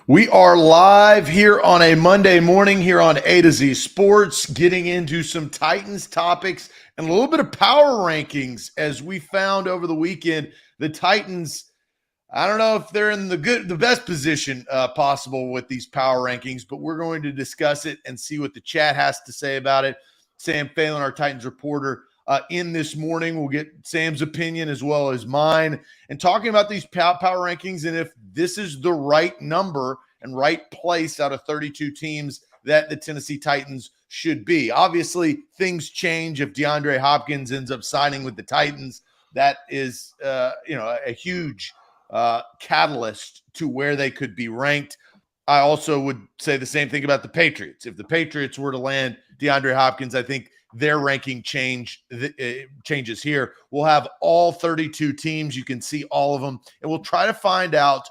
We are live here on a Monday morning here on A to Z Sports, getting into some Titans topics and a little bit of power rankings. As we found over the weekend, the Titans, I don't know if they're in the best position possible with these power rankings, but we're going to discuss it and see what the chat has to say about it. Sam Phelan, our Titans reporter, in this morning. We'll get Sam's opinion as well as mine and talking about these power rankings and if this is the right number and right place out of 32 teams that the Tennessee Titans should be. Obviously, things change if DeAndre Hopkins ends up signing with the Titans. That is, a huge catalyst to where they could be ranked. I also would say the same thing about the Patriots. If the Patriots were to land DeAndre Hopkins, I think their ranking changes here. We'll have all 32 teams. You can see all of them, and we'll try to find out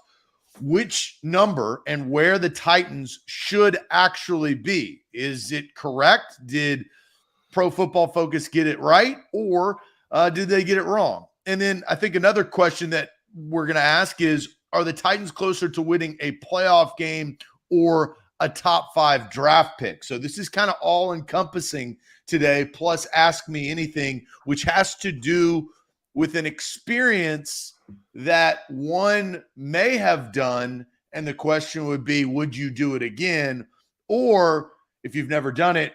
which number and where the Titans should actually be. Is it correct? Did Pro Football Focus get it right, or did they get it wrong? And then I think another question that we're going to ask is, are the Titans closer to winning a playoff game or a top 5 draft pick? So this is kind of all encompassing today, plus Ask Me Anything, which has to do with an experience that one may have done. And the question would be, would you do it again? Or if you've never done it,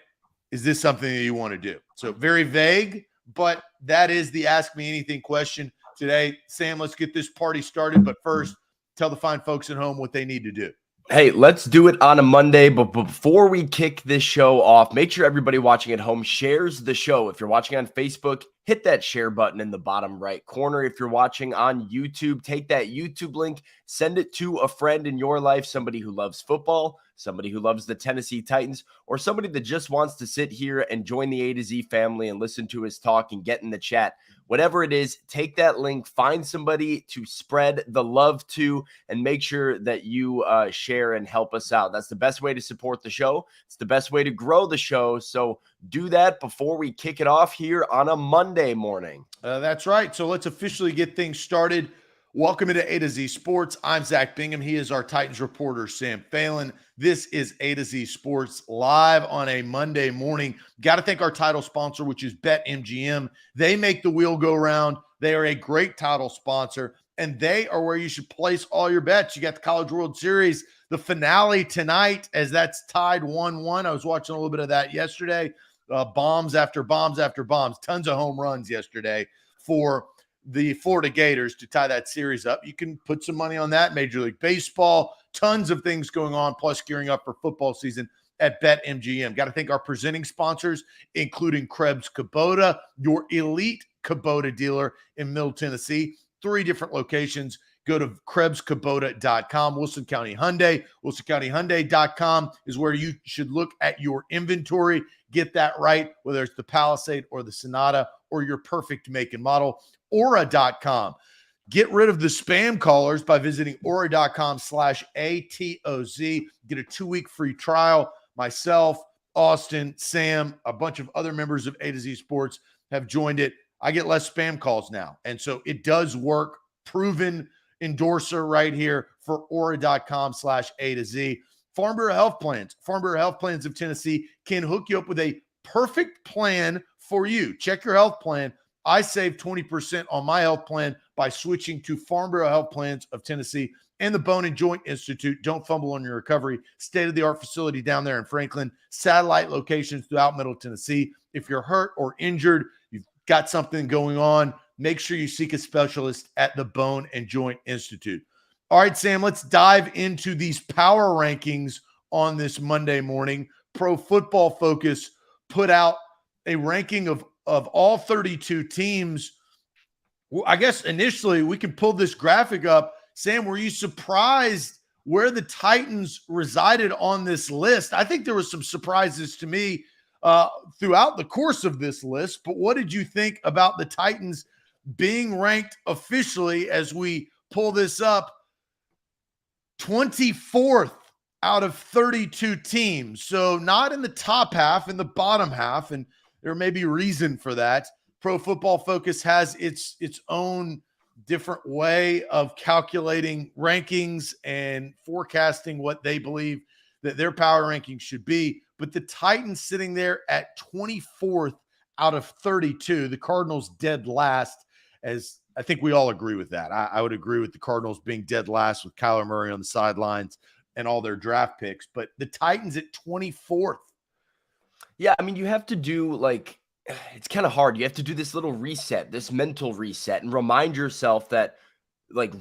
is this something that you want to do? So very vague, but that is the Ask Me Anything question today. Sam, let's get this party started. But first, tell the fine folks at home what they need to do. Hey, let's do it on a Monday, but before we kick this show off, make sure everybody watching at home shares the show. If you're watching on Facebook, hit that share button in the bottom right corner. If you're watching on YouTube, take that YouTube link, send it to a friend in your life, somebody who loves football, somebody who loves the Tennessee Titans, or somebody that just wants to sit here and join the A to Z family and listen to us talk and get in the chat. Whatever it is, take that link, find somebody to spread the love to, and make sure that you share and help us out. That's the best way to support the show. It's the best way to grow the show. So do that before we kick it off here on a Monday morning. That's right. So let's officially get things started. Welcome to A to Z Sports. I'm Zach Bingham. He is our Titans reporter, Sam Phelan. This is A to Z Sports live on a Monday morning. Got to thank our title sponsor, which is BetMGM. They make the wheel go round. They are a great title sponsor, and they are where you should place all your bets. You got the College World Series, the finale tonight, as that's tied 1-1. I was watching a little bit of that yesterday. Bombs after bombs after bombs. Tons of home runs yesterday for the Florida Gators to tie that series up. You can put some money on that. Major League Baseball, tons of things going on, plus gearing up for football season at BetMGM. Got to thank our presenting sponsors, including Krebs Kubota, your elite Kubota dealer in Middle Tennessee. 3 different locations. Go to KrebsKubota.com. Wilson County Hyundai. WilsonCountyHyundai.com is where you should look at your inventory. Get that right, whether it's the Palisade or the Sonata or your perfect make and model. Aura.com. Get rid of the spam callers by visiting Aura.com/ATOZ. Get a 2-week free trial. Myself, Austin, Sam, a bunch of other members of A to Z Sports have joined it. I get less spam calls now. And so it does work. Proven endorser right here for Aura.com/A-to-Z. Farm Bureau Health Plans. Farm Bureau Health Plans of Tennessee can hook you up with a perfect plan for you. Check your health plan. I saved 20% on my health plan by switching to Farm Bureau Health Plans of Tennessee and the Bone and Joint Institute. Don't fumble on your recovery. State-of-the-art facility down there in Franklin. Satellite locations throughout Middle Tennessee. If you're hurt or injured, you've got something going on, make sure you seek a specialist at the Bone and Joint Institute. All right, Sam, let's dive into these power rankings on this Monday morning. Pro Football Focus put out a ranking of all 32 teams. Well, I guess initially we can pull this graphic up. Sam, were you surprised where the Titans resided on this list? I think there were some surprises to me throughout the course of this list, but what did you think about the Titans being ranked officially, as we pull this up, 24th out of 32 teams? So not in the top half, in the bottom half, and there may be reason for that. Pro Football Focus has its own different way of calculating rankings and forecasting what they believe that their power rankings should be. But the Titans sitting there at 24th out of 32, the Cardinals dead last, as I think we all agree with that. I would agree with the Cardinals being dead last with Kyler Murray on the sidelines and all their draft picks. But the Titans at 24th. Yeah, I mean, you have to do it's kind of hard. You have to do this little reset, this mental reset, and remind yourself that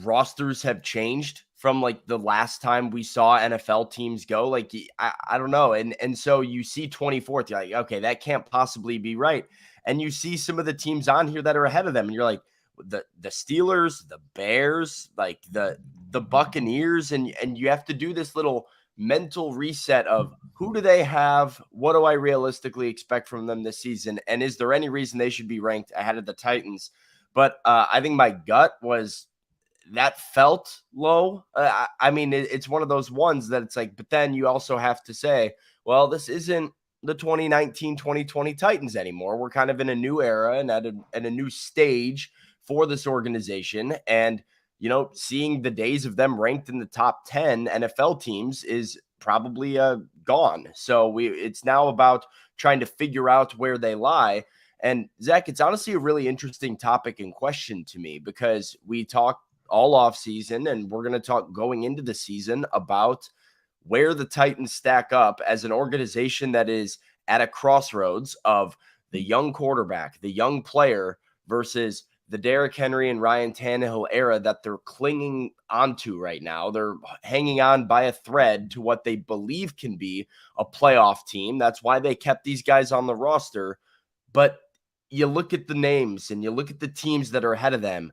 rosters have changed from the last time we saw NFL teams go. I don't know. And so you see 24th, you're like, okay, that can't possibly be right. And you see some of the teams on here that are ahead of them, and you're like, the Steelers, the Bears, the Buccaneers, and you have to do this little mental reset of who do they have? What do I realistically expect from them this season? And is there any reason they should be ranked ahead of the Titans? But I think my gut was that felt low. I mean, it's one of those ones that it's but then you also have to say, well, this isn't the 2019-2020 Titans anymore. We're kind of in a new era and at a new stage for this organization. And, seeing the days of them ranked in the top 10 NFL teams is probably gone. So it's now about trying to figure out where they lie. And Zach, it's honestly a really interesting topic and question to me, because we talk all off season, and we're going to talk going into the season about where the Titans stack up as an organization that is at a crossroads of the young quarterback, the young player, versus the Derrick Henry and Ryan Tannehill era that they're clinging onto right now. They're hanging on by a thread to what they believe can be a playoff team. That's why they kept these guys on the roster. But you look at the names and you look at the teams that are ahead of them.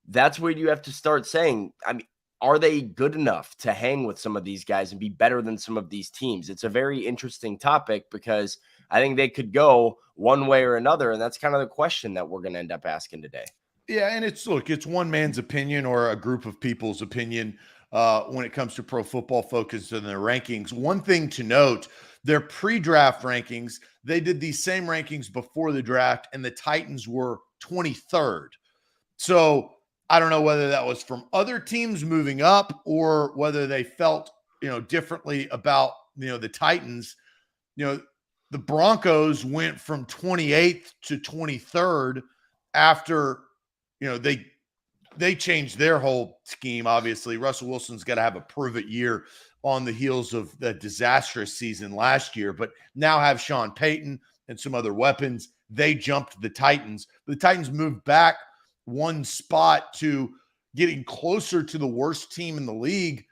That's where you have to start saying, I mean, are they good enough to hang with some of these guys and be better than some of these teams? It's a very interesting topic, because I think they could go one way or another. And that's kind of the question that we're going to end up asking today. Yeah, and it's one man's opinion or a group of people's opinion when it comes to Pro Football Focus and their rankings. One thing to note, their pre-draft rankings, they did these same rankings before the draft, and the Titans were 23rd. So I don't know whether that was from other teams moving up or whether they felt, differently about, the Titans. The Broncos went from 28th to 23rd after, they changed their whole scheme. Obviously, Russell Wilson's got to have a prove-it year on the heels of the disastrous season last year, but now have Sean Payton and some other weapons. They jumped the Titans. The Titans moved back one spot to getting closer to the worst team in the league.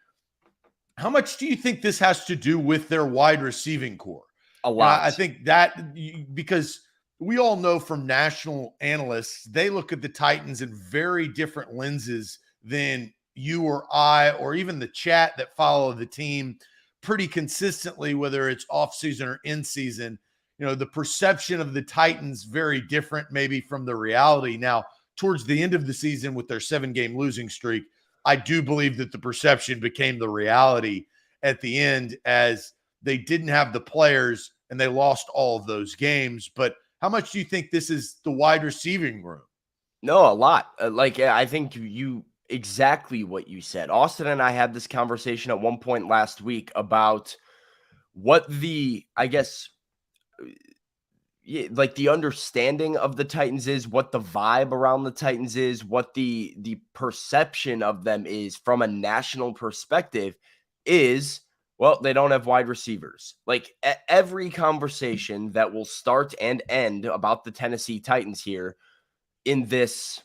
How much do you think this has to do with their wide receiving core? A lot. I think that because we all know from national analysts, they look at the Titans in very different lenses than you or I, or even the chat that follow the team pretty consistently, whether it's off season or in season. The perception of the Titans very different maybe from the reality. Now, towards the end of the season with their 7-game losing streak, I do believe that the perception became the reality at the end, as they didn't have the players and they lost all of those games. But how much do you think this is the wide receiving room? No, a lot. I think you exactly what you said. Austin and I had this conversation at one point last week about what the understanding of the Titans is, what the vibe around the Titans is, what the perception of them is from a national perspective is. Well, they don't have wide receivers. Every conversation that will start and end about the Tennessee Titans here in this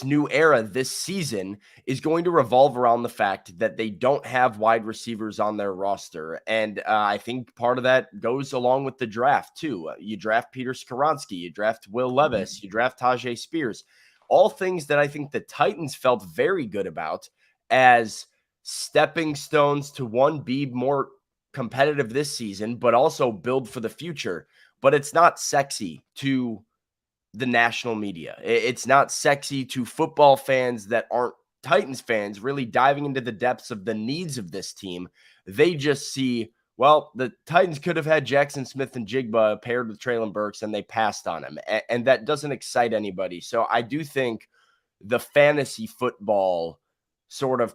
new era this season is going to revolve around the fact that they don't have wide receivers on their roster. And I think part of that goes along with the draft too. You draft Peter Skoronski, you draft Will Levis, you draft Tajay Spears, all things that I think the Titans felt very good about as stepping stones to, one, be more competitive this season, but also build for the future. But it's not sexy to the national media. It's not sexy to football fans that aren't Titans fans really diving into the depths of the needs of this team. They just see, well, the Titans could have had Jackson Smith and Jigba paired with Treylon Burks, and they passed on him. And that doesn't excite anybody. So I do think the fantasy football sort of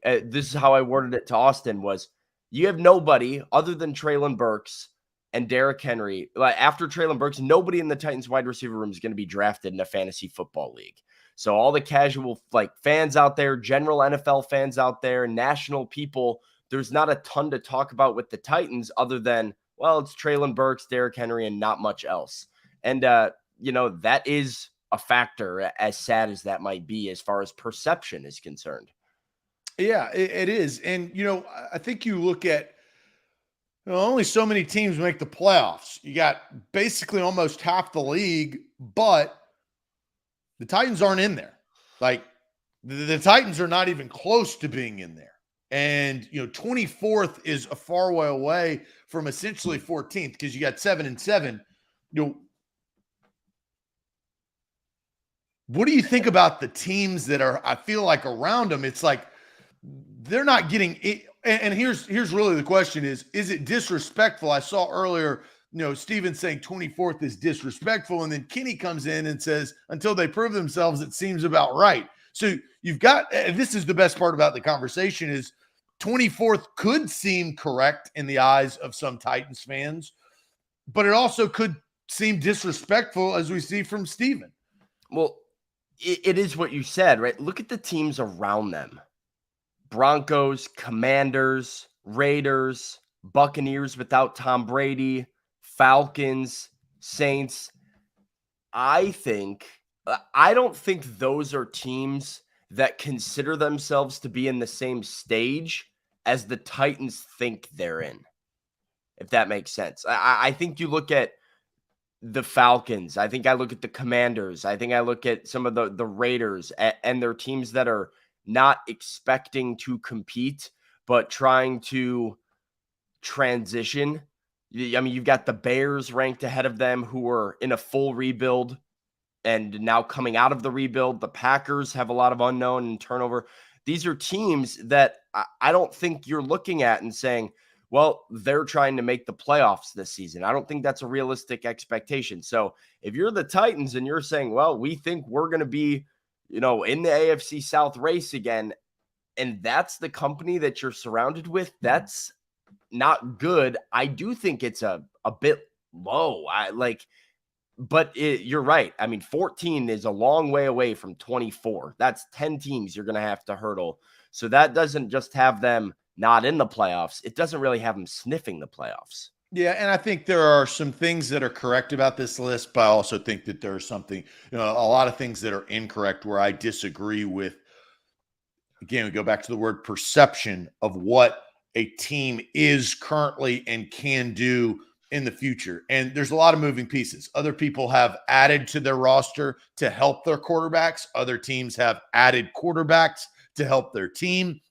this is how I worded it to Austin was you have nobody other than Treylon Burks and Derrick Henry. Like after Treylon Burks, nobody in the Titans wide receiver room is going to be drafted in a fantasy football league. So all the casual fans out there, general NFL fans out there, national people, there's not a ton to talk about with the Titans other than, well, it's Treylon Burks, Derrick Henry, and not much else. And, that is a factor, as sad as that might be, as far as perception is concerned. Yeah, it is. And, I think you look at only so many teams make the playoffs. You got basically almost half the league, but the Titans aren't in there. Like the Titans are not even close to being in there. And, 24th is a far way away from essentially 14th because you got 7-7. What do you think about the teams that are, I feel like around them? It's like they're not getting it. And here's really the question is it disrespectful? I saw earlier, Steven saying 24th is disrespectful. And then Kenny comes in and says, until they prove themselves, it seems about right. So you've got, and this is the best part about the conversation is 24th could seem correct in the eyes of some Titans fans, but it also could seem disrespectful as we see from Steven. Well, it is what you said, right? Look at the teams around them. Broncos, Commanders, Raiders, Buccaneers without Tom Brady, Falcons, Saints. I don't think those are teams that consider themselves to be in the same stage as the Titans think they're in, if that makes sense. I think you look at the Falcons. I think I look at the Commanders. I think I look at some of the Raiders and their teams that are not expecting to compete, but trying to transition. I mean, you've got the Bears ranked ahead of them who are in a full rebuild and now coming out of the rebuild. The Packers have a lot of unknown and turnover. These are teams that I don't think you're looking at and saying, well, they're trying to make the playoffs this season. I don't think that's a realistic expectation. So if you're the Titans and you're saying, well, we think we're going to be, in the AFC South race again, and that's the company that you're surrounded with, that's not good. I do think it's a bit low. But you're right. I mean, 14 is a long way away from 24. That's 10 teams you're going to have to hurdle. So that doesn't just have them not in the playoffs. It doesn't really have them sniffing the playoffs. Yeah, and I think there are some things that are correct about this list, but I also think that there's something, a lot of things that are incorrect where I disagree with. Again, we go back to the word perception of what a team is currently and can do in the future. And there's a lot of moving pieces. Other people have added to their roster to help their quarterbacks. Other teams have added quarterbacks to help their team.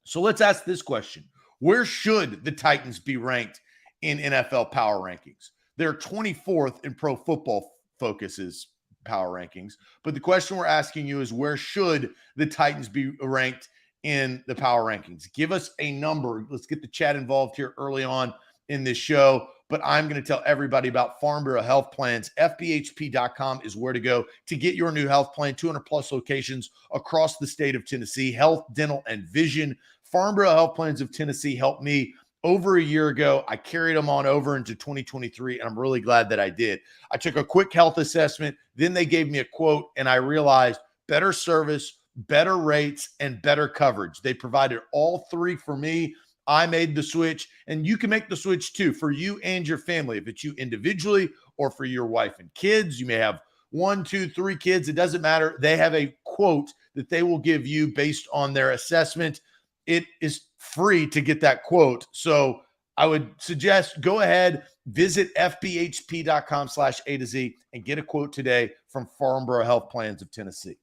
So let's ask this question. Where should the Titans be ranked in NFL power rankings? They're 24th in Pro Football Focus's power rankings. But the question we're asking you is where should the Titans be ranked in the power rankings? Give us a number. Let's get the chat involved here early on in this show. But I'm going to tell everybody about Farm Bureau Health Plans. FBHP.com is where to go to get your new health plan. 200 plus locations across the state of Tennessee. Health, dental, and vision. Farm Bureau Health Plans of Tennessee helped me over a year ago. I carried them on over into 2023, and I'm really glad that I did. I took a quick health assessment. Then they gave me a quote, and I realized better service, better rates, and better coverage. They provided all three for me. I made the switch, and you can make the switch too for you and your family. If it's you individually or for your wife and kids, you may have 1, 2, 3 kids. It doesn't matter. They have a quote that they will give you based on their assessment. It is free to get that quote. So I would suggest go ahead, visit fbhp.com/A to Z and get a quote today from Farm Bureau Health Plans of Tennessee.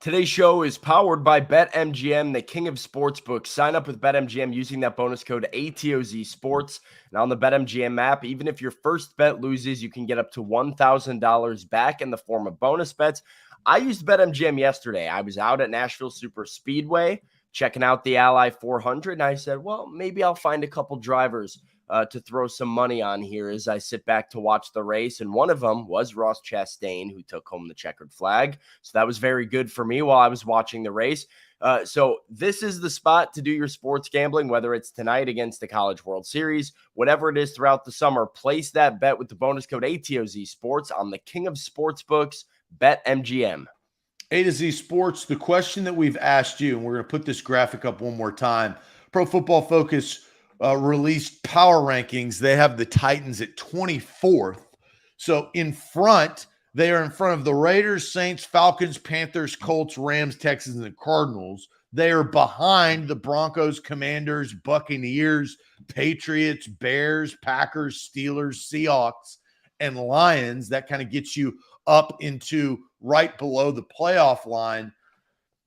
Today's show is powered by BetMGM, the king of sportsbooks. Sign up with BetMGM using that bonus code ATOZ Sports. And on the BetMGM app, even if your first bet loses, you can get up to $1,000 back in the form of bonus bets. I used BetMGM yesterday. I was out at Nashville Super Speedway checking out the Ally 400, and I said, well, maybe I'll find a couple drivers to throw some money on here as I sit back to watch the race. And one of them was Ross Chastain, who took home the checkered flag. So that was very good for me while I was watching the race. So this is the spot to do your sports gambling, whether it's tonight against the College World Series, whatever it is throughout the summer. Place that bet with the bonus code ATOZ Sports on the king of sportsbooks, BetMGM. A to Z Sports, the question that we've asked you, and we're going to put this graphic up one more time. Pro Football Focus released power rankings. They have the Titans at 24th. So in front, they are in front of the Raiders, Saints, Falcons, Panthers, Colts, Rams, Texans, and the Cardinals. They are behind the Broncos, Commanders, Buccaneers, Patriots, Bears, Packers, Steelers, Seahawks, and Lions. That kind of gets you up into right below the playoff line.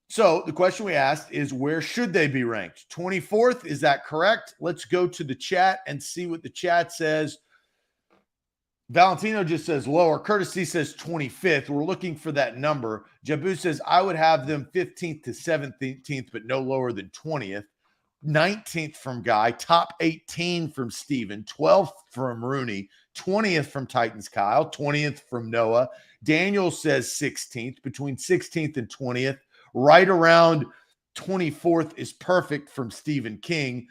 So the question we asked is, where should they be ranked? 24th, is that correct? Let's go to the chat and see what the chat says. Valentino just says lower. Curtis C says 25th. We're looking for that number. Jabu says, I would have them 15th to 17th, but no lower than 20th. 19th from Guy. Top 18 from Steven. 12th from Rooney. 20th from Titans Kyle. 20th from Noah. Daniel says 16th. Between 16th and 20th. Right around 24th is perfect from Stephen King.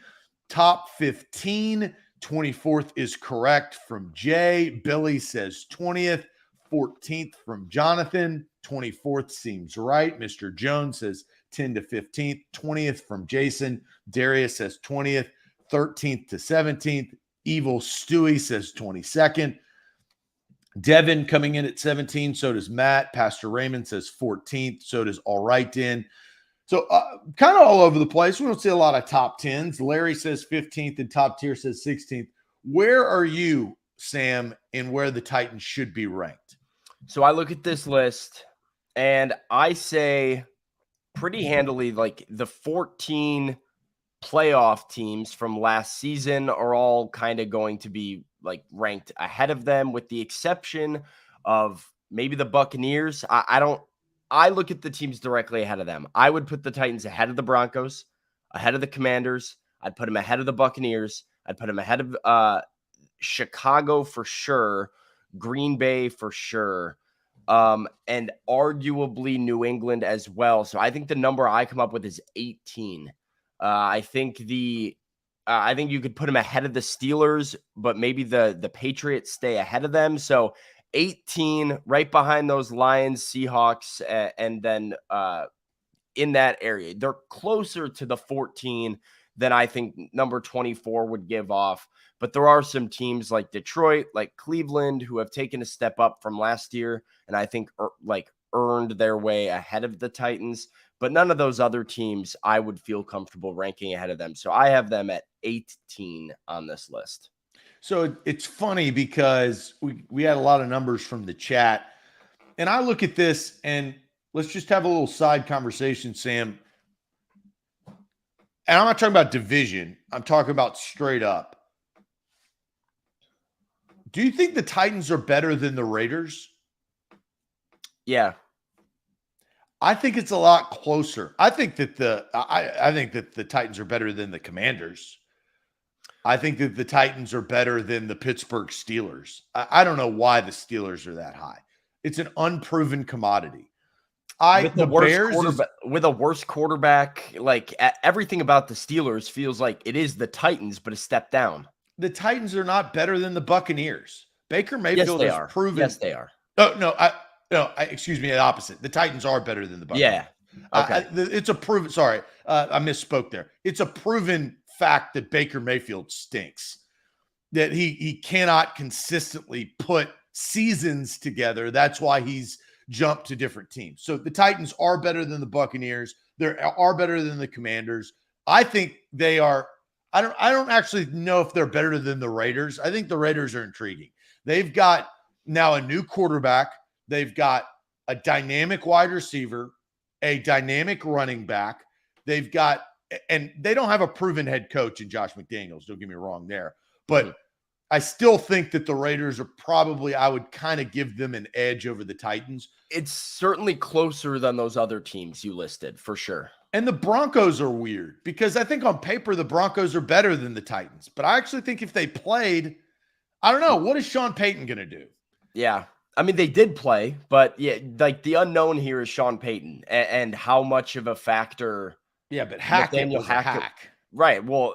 Top 15. 24th is correct from Jay. Billy says 20th. 14th from Jonathan. 24th seems right. Mr. Jones says 10 to 15th. 20th from Jason. Darius says 20th. 13th to 17th. Evil Stewie says 22nd. Devin coming in at 17. So does Matt. Pastor Raymond says 14th. So does All Right Den. So kind of all over the place. We don't see a lot of top 10s. Larry says 15th and Top Tier says 16th. Where are you, Sam, in where the Titans should be ranked? So I look at this list and I say pretty handily, like the 14 playoff teams from last season are all kind of going to be like ranked ahead of them, with the exception of maybe the Buccaneers. I look at the teams directly ahead of them. I would put the Titans ahead of the Broncos, ahead of the Commanders. I'd put them ahead of the Buccaneers. I'd put them ahead of Chicago for sure, Green Bay for sure, and arguably New England as well. So I think the number I come up with is 18. I think you could put them ahead of the Steelers, but maybe the Patriots stay ahead of them. So 18, right behind those Lions, Seahawks, and then in that area. They're closer to the 14 than I think number 24 would give off. But there are some teams like Detroit, like Cleveland, who have taken a step up from last year, and I think earned their way ahead of the Titans. But none of those other teams I would feel comfortable ranking ahead of them. So I have them at 18 on this list. So it's funny because we had a lot of numbers from the chat. And I look at this, and let's just have a little side conversation, Sam. And I'm not talking about division. I'm talking about straight up. Do you think the Titans are better than the Raiders? Yeah. I think it's a lot closer. I think that the Titans are better than the Commanders. I think that the Titans are better than the Pittsburgh Steelers. I don't know why the Steelers are that high. It's an unproven commodity. With a worse quarterback, like everything about the Steelers feels like it is the Titans, but a step down. The Titans are not better than the Buccaneers. Baker Mayfield has proven. Yes, they are. Oh, no, excuse me, the opposite. The Titans are better than the Buccaneers. Yeah. Okay. It's a proven. Sorry, I misspoke there. It's a proven fact that Baker Mayfield stinks. That he cannot consistently put seasons together. That's why he's jumped to different teams. So the Titans are better than the Buccaneers. They are better than the Commanders. I think they are. I don't actually know if they're better than the Raiders. I think the Raiders are intriguing. They've got now a new quarterback. They've got a dynamic wide receiver, a dynamic running back. They've got, and they don't have a proven head coach in Josh McDaniels. Don't get me wrong there. But I still think that the Raiders are probably, I would kind of give them an edge over the Titans. It's certainly closer than those other teams you listed, for sure. And the Broncos are weird because I think on paper the Broncos are better than the Titans. But I actually think if they played, I don't know, what is Sean Payton going to do? Yeah. I mean, they did play, but yeah, like the unknown here is Sean Payton and how much of a factor Yeah, but Hackett Nathaniel was a Hackett. hack. Right. Well,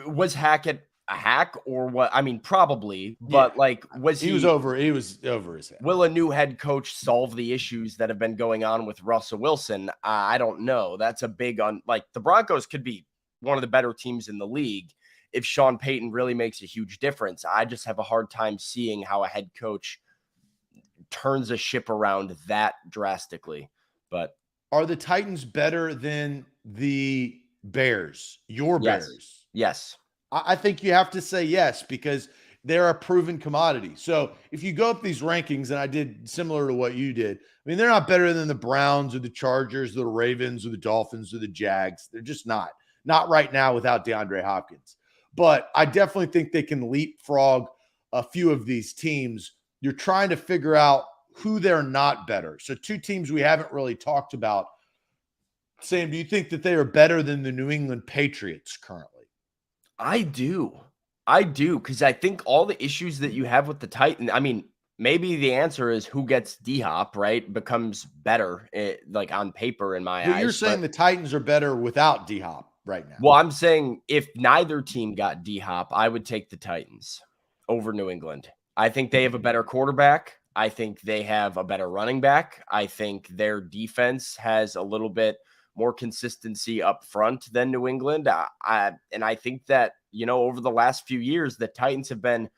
was Hackett a hack or what? I mean, probably, Yeah. but like, He was over his head. will a new head coach solve the issues that have been going on with Russell Wilson? I don't know. That's a big like the Broncos could be one of the better teams in the league if Sean Payton really makes a huge difference. I just have a hard time seeing how a head coach turns a ship around that drastically. But are the Titans better than the Bears? Your yes. Bears? Yes. I think you have to say yes because they're a proven commodity. So if you go up these rankings, and I did similar to what you did, I mean, they're not better than the Browns or the Chargers or the Ravens or the Dolphins or the Jags. They're just not. Not right now without DeAndre Hopkins. But I definitely think they can leapfrog a few of these teams. You're trying to figure out who they're not better. So two teams we haven't really talked about. Sam, do you think that they are better than the New England Patriots currently? I do. I do, because I think all the issues that you have with the Titan, I mean, maybe the answer is who gets D-Hop, right? Becomes better, like on paper in my eyes. But you're saying the Titans are better without D-Hop right now. Well, I'm saying if neither team got D-Hop, I would take the Titans over New England. I think they have a better quarterback. I think they have a better running back. I think their defense has a little bit more consistency up front than New England. And I think that, over the last few years, the Titans have been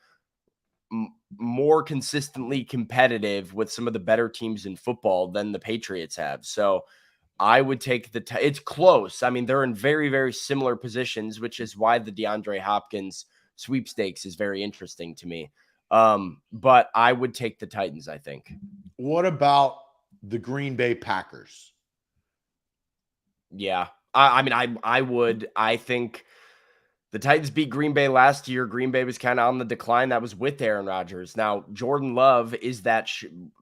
more consistently competitive with some of the better teams in football than the Patriots have. So I would take it's close. I mean, they're in very, very similar positions, which is why the DeAndre Hopkins sweepstakes is very interesting to me. But I would take the Titans, I think. What about the Green Bay Packers? Yeah. I would. I think the Titans beat Green Bay last year. Green Bay was kind of on the decline. That was with Aaron Rodgers. Now, Jordan Love is that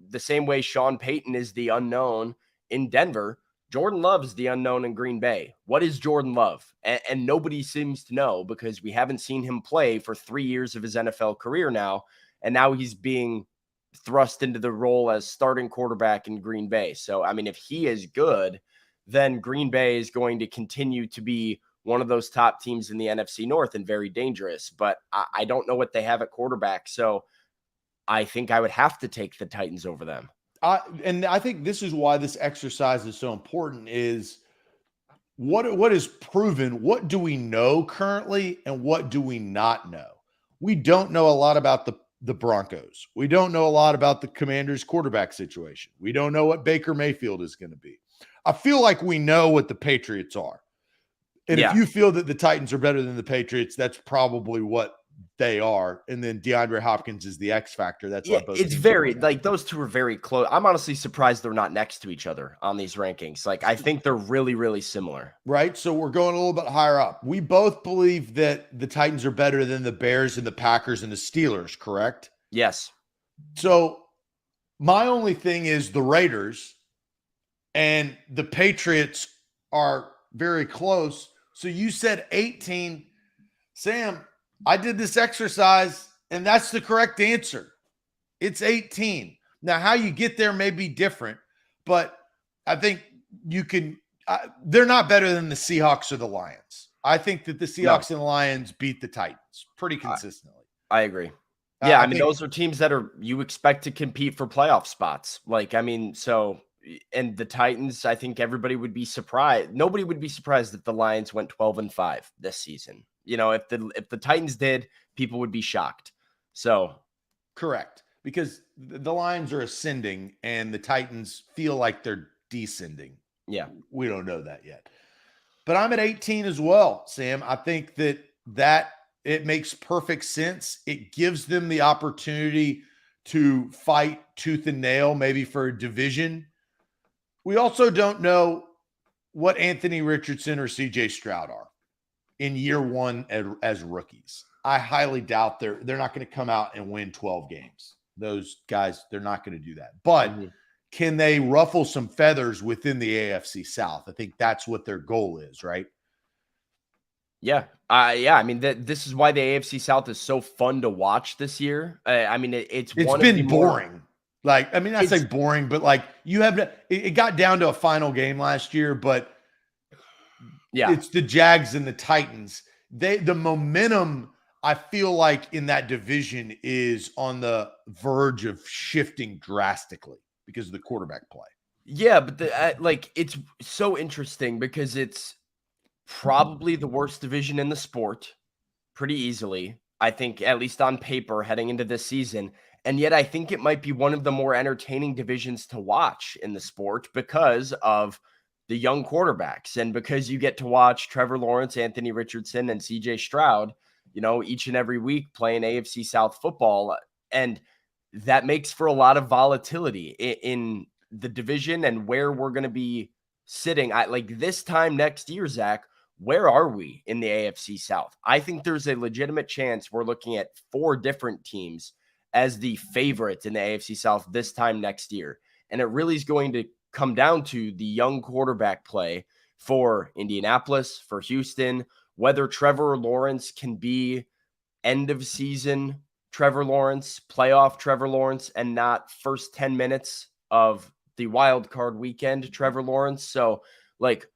the same way Sean Payton is the unknown in Denver. Jordan Love is the unknown in Green Bay. What is Jordan Love? And nobody seems to know because we haven't seen him play for 3 years of his NFL career now. And now he's being thrust into the role as starting quarterback in Green Bay. So, I mean, if he is good, then Green Bay is going to continue to be one of those top teams in the NFC North and very dangerous. But I don't know what they have at quarterback. So I think I would have to take the Titans over them. And I think this is why this exercise is so important is what is proven, what do we know currently, and what do we not know? We don't know a lot about the Broncos. We don't know a lot about the Commanders' quarterback situation. We don't know what Baker Mayfield is going to be. I feel like we know what the Patriots are. And if you feel that the Titans are better than the Patriots, that's probably what they are. And then DeAndre Hopkins is the X factor. That's why both it's very like those two are very close. I'm honestly surprised they're not next to each other on these rankings. Like I think they're really, really similar. Right. So we're going a little bit higher up. We both believe that the Titans are better than the Bears and the Packers and the Steelers, correct? Yes. So my only thing is the Raiders and the Patriots are very close. So you said 18. Sam, I did this exercise, and that's the correct answer. It's 18. Now, how you get there may be different, but I think you can they're not better than the Seahawks or the Lions. I think that the Seahawks and the Lions beat the Titans pretty consistently. I agree. Yeah, I mean, those are teams that you expect to compete for playoff spots. And the Titans, I think everybody would be surprised. Nobody would be surprised if the Lions went 12-5 this season. If the Titans did, people would be shocked. So, correct, because the Lions are ascending and the Titans feel like they're descending. Yeah, we don't know that yet. But I'm at 18 as well, Sam. I think that it makes perfect sense. It gives them the opportunity to fight tooth and nail, maybe for a division. We also don't know what Anthony Richardson or CJ Stroud are in year one as rookies. I highly doubt they're not going to come out and win 12 games. Those guys, they're not going to do that. But can they ruffle some feathers within the AFC South? I think that's what their goal is, right? Yeah. Yeah. I mean, this is why the AFC South is so fun to watch this year. I mean, it's It's one of the been more. boring. Like, I mean, I say boring, but like you have it got down to a final game last year, but Yeah. it's the Jags and the Titans. The momentum, I feel like, in that division is on the verge of shifting drastically because of the quarterback play. Yeah, but it's so interesting because it's probably the worst division in the sport pretty easily. I think, at least on paper, heading into this season. And yet I think it might be one of the more entertaining divisions to watch in the sport because of the young quarterbacks and because you get to watch Trevor Lawrence, Anthony Richardson, and CJ Stroud, each and every week playing AFC South football. And that makes for a lot of volatility in the division and where we're going to be sitting. Like this time next year, Zach, where are we in the AFC South? I think there's a legitimate chance we're looking at 4 different teams as the favorites in the AFC South this time next year. And it really is going to come down to the young quarterback play for Indianapolis, for Houston, whether Trevor Lawrence can be end of season Trevor Lawrence, playoff Trevor Lawrence, and not first 10 minutes of the wild card weekend Trevor Lawrence. So like,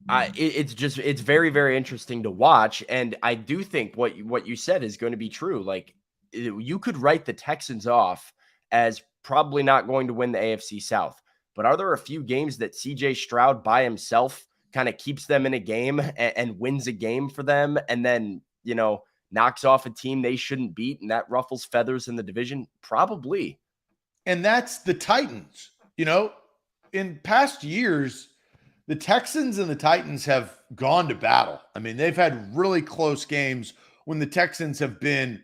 it's very, very interesting to watch. And I do think what you said is going to be true. Like, you could write the Texans off as probably not going to win the AFC South, but are there a few games that CJ Stroud by himself kind of keeps them in a game and wins a game for them, and then, knocks off a team they shouldn't beat, and that ruffles feathers in the division? Probably. And that's the Titans. In past years, the Texans and the Titans have gone to battle. I mean, they've had really close games when the Texans have been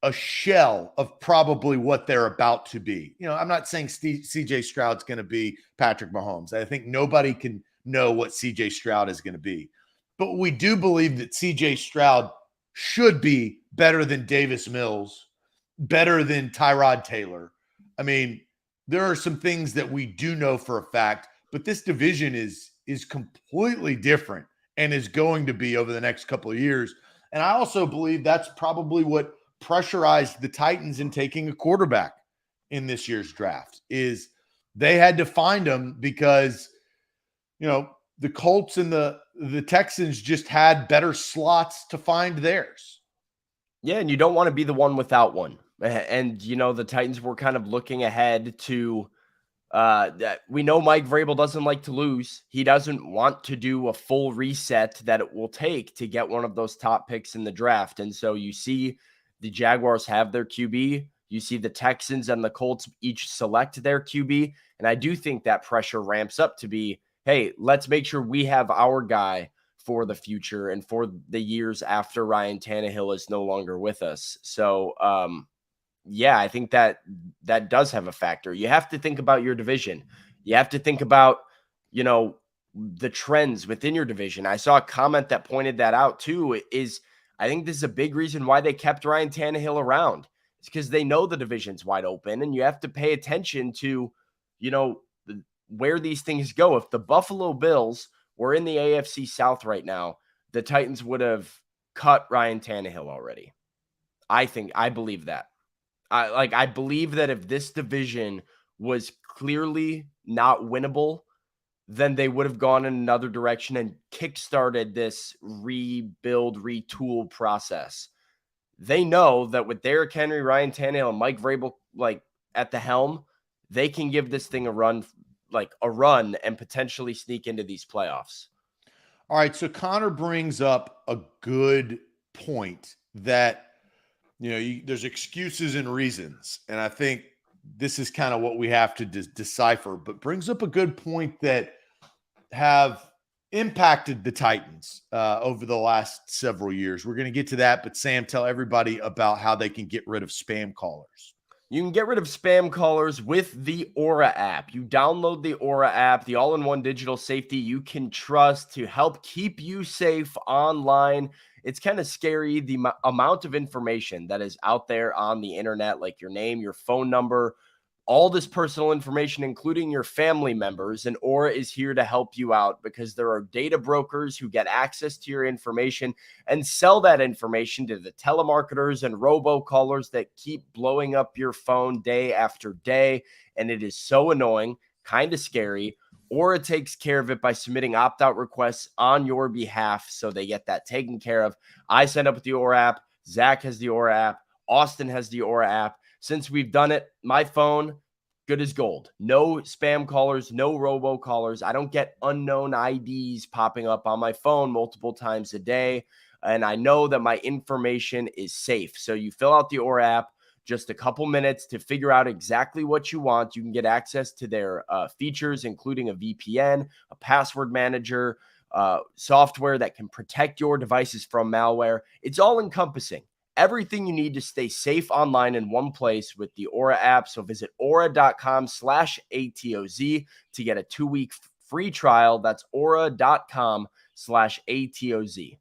a shell of probably what they're about to be. I'm not saying CJ Stroud's going to be Patrick Mahomes. I think nobody can know what CJ Stroud is going to be. But we do believe that CJ Stroud should be better than Davis Mills, better than Tyrod Taylor. I mean, there are some things that we do know for a fact, but this division is completely different and is going to be over the next couple of years. And I also believe that's probably what pressurized the Titans in taking a quarterback in this year's draft, is they had to find him because, the Colts and the Texans just had better slots to find theirs. Yeah, and you don't want to be the one without one. And, the Titans were kind of looking ahead to that. We know Mike Vrabel doesn't like to lose. He doesn't want to do a full reset that it will take to get one of those top picks in the draft. And so you see the Jaguars have their QB. You see the Texans and the Colts each select their QB. And I do think that pressure ramps up to be, hey, let's make sure we have our guy for the future and for the years after Ryan Tannehill is no longer with us. So, yeah, I think that does have a factor. You have to think about your division. You have to think about, the trends within your division. I saw a comment that pointed that out too, is I think this is a big reason why they kept Ryan Tannehill around. It's because they know the division's wide open, and you have to pay attention to, where these things go. If the Buffalo Bills were in the AFC South right now, the Titans would have cut Ryan Tannehill already. I believe that. I believe that if this division was clearly not winnable, then they would have gone in another direction and kickstarted this rebuild, retool process. They know that with Derrick Henry, Ryan Tannehill, and Mike Vrabel at the helm, they can give this thing a run and potentially sneak into these playoffs. All right, so Connor brings up a good point that there's excuses and reasons, and I think this is kind of what we have to decipher, but brings up a good point that have impacted the Titans over the last several years. We're going to get to that, but Sam, tell everybody about how they can get rid of spam callers. You can get rid of spam callers with the Aura app. You download the Aura app, the all-in-one digital safety you can trust to help keep you safe online. It's kind of scary, the amount of information that is out there on the internet, like your name, your phone number, all this personal information, including your family members, and Aura is here to help you out because there are data brokers who get access to your information and sell that information to the telemarketers and robocallers that keep blowing up your phone day after day. And it is so annoying, kind of scary. Aura takes care of it by submitting opt-out requests on your behalf so they get that taken care of. I signed up with the Aura app. Zach has the Aura app. Austin has the Aura app. Since we've done it, my phone, good as gold. No spam callers, no robocallers. I don't get unknown IDs popping up on my phone multiple times a day. And I know that my information is safe. So you fill out the Aura app, just a couple minutes to figure out exactly what you want. You can get access to their features, including a VPN, a password manager, software that can protect your devices from malware. It's all encompassing. Everything you need to stay safe online in one place with the Aura app. So visit aura.com/ATOZ to get a 2-week free trial. That's aura.com/ATOZ.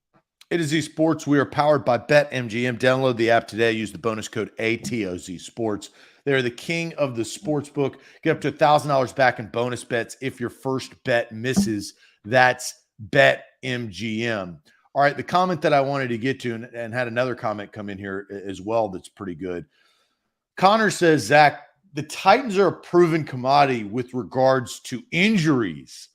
A to Z Sports, we are powered by BetMGM. Download the app today. Use the bonus code ATOZ Sports. They're the king of the sports book. Get up to $1,000 back in bonus bets if your first bet misses. That's BetMGM. All right, the comment that I wanted to get to and had another comment come in here as well that's pretty good. Connor says, Zach, the Titans are a proven commodity with regards to injuries.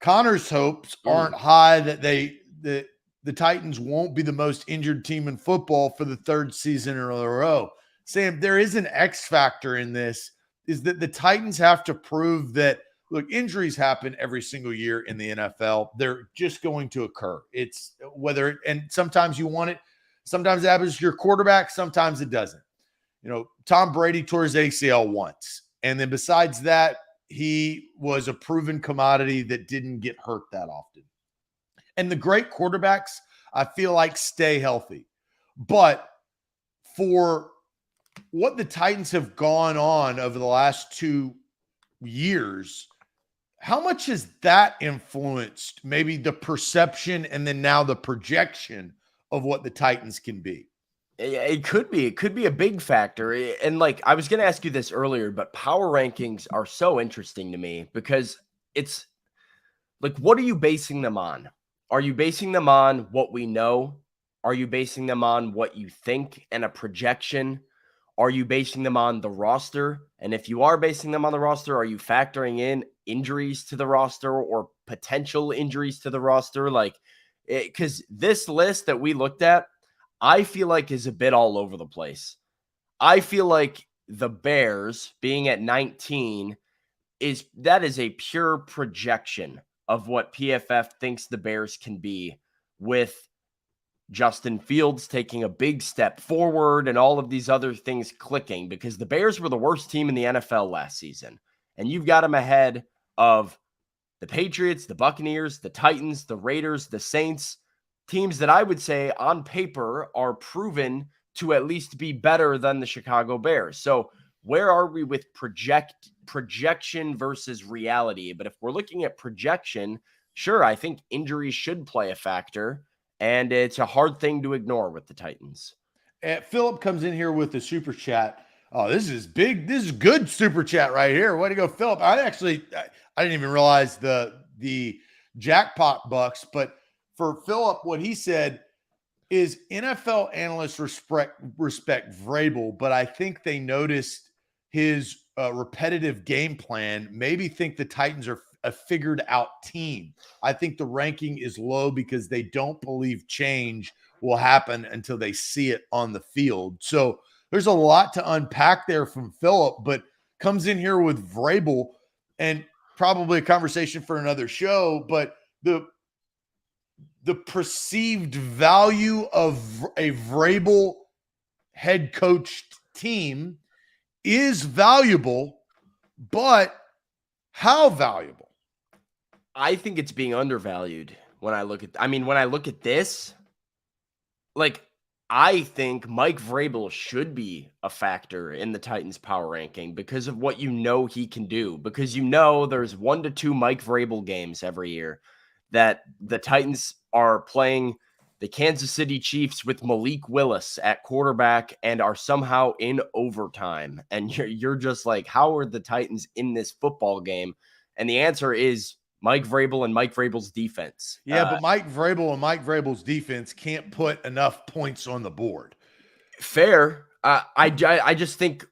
Connor's hopes aren't high that the Titans won't be the most injured team in football for the third season in a row. Sam, there is an X factor in this, is that the Titans have to prove that, look, injuries happen every single year in the NFL. They're just going to occur. It's whether, and sometimes you want it. Sometimes it happens to your quarterback. Sometimes it doesn't. You know, Tom Brady tore his ACL once. And then besides that, he was a proven commodity that didn't get hurt that often. And the great quarterbacks, I feel like, stay healthy. But for what the Titans have gone on over the last 2 years, how much has that influenced maybe the perception and then now the projection of what the Titans can be? It could be. It could be a big factor. And like I was going to ask you this earlier, but power rankings are so interesting to me because it's like, what are you basing them on? Are you basing them on what we know? Are you basing them on what you think and a projection? Are you basing them on the roster? And if you are basing them on the roster, are you factoring in injuries to the roster or potential injuries to the roster? Like, because this list that we looked at, I feel like is a bit all over the place. I feel like the Bears being at 19 is a pure projection of what PFF thinks the Bears can be, with Justin Fields taking a big step forward and all of these other things clicking, because the Bears were the worst team in the NFL last season. And you've got them ahead of the Patriots, the Buccaneers, the Titans, the Raiders, the Saints, teams that I would say on paper are proven to at least be better than the Chicago Bears. So where are we with projection versus reality? But if we're looking at projection, sure, I think injuries should play a factor, and it's a hard thing to ignore with the Titans. Philip comes in here with the super chat. Oh, this is big. This is good super chat right here. Way to go, Philip. I didn't even realize the jackpot bucks, but for Philip, what he said is NFL analysts respect Vrabel, but I think they noticed his repetitive game plan, maybe think the Titans are a figured out team. I think the ranking is low because they don't believe change will happen until they see it on the field. So there's a lot to unpack there from Philip, but comes in here with Vrabel, and probably a conversation for another show, but the perceived value of a Vrabel head coached team is valuable, but how valuable? I think it's being undervalued when I look at this. Like, I think Mike Vrabel should be a factor in the Titans power ranking because of what he can do, because there's 1 to 2 Mike Vrabel games every year that the Titans are playing the Kansas City Chiefs with Malik Willis at quarterback and are somehow in overtime. And you're just like, how are the Titans in this football game? And the answer is Mike Vrabel and Mike Vrabel's defense. Yeah, but Mike Vrabel and Mike Vrabel's defense can't put enough points on the board. Fair. I think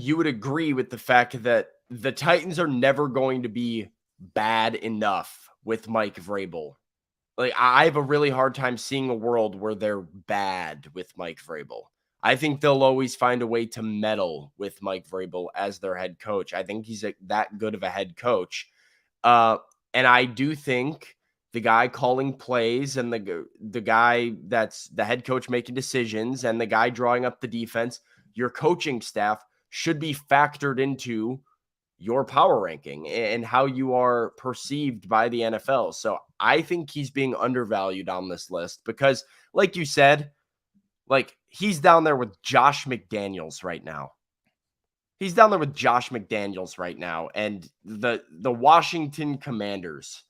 you would agree with the fact that the Titans are never going to be bad enough with Mike Vrabel. Like, I have a really hard time seeing a world where they're bad with Mike Vrabel. I think they'll always find a way to meddle with Mike Vrabel as their head coach. I think he's that good of a head coach. And I do think the guy calling plays and the guy that's the head coach making decisions and the guy drawing up the defense, your coaching staff should be factored into your power ranking and how you are perceived by the NFL. So I think he's being undervalued on this list because, like you said, like he's down there with Josh McDaniels right now. He's down there with Josh McDaniels right now. And the Washington Commanders,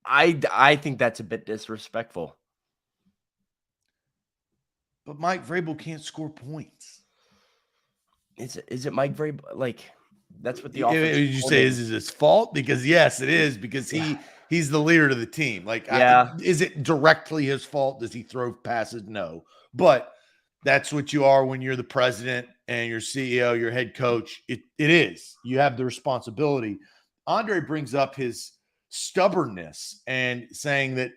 I think that's a bit disrespectful. But Mike Vrabel can't score points. Is it Mike Vrabel? Like, that's what the offense. Did you say is it his fault? Because yes, it is, because he's the leader of the team. Like, is it directly his fault? Does he throw passes? No. But that's what you are when you're the president and your CEO, your head coach. It is. You have the responsibility. Andre brings up his stubbornness and saying that,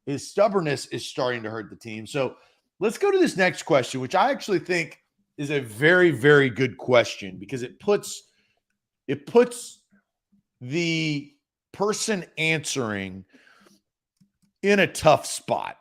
his stubbornness is starting to hurt the team. So let's go to this next question, which I actually think is a very, very good question because it puts the person answering in a tough spot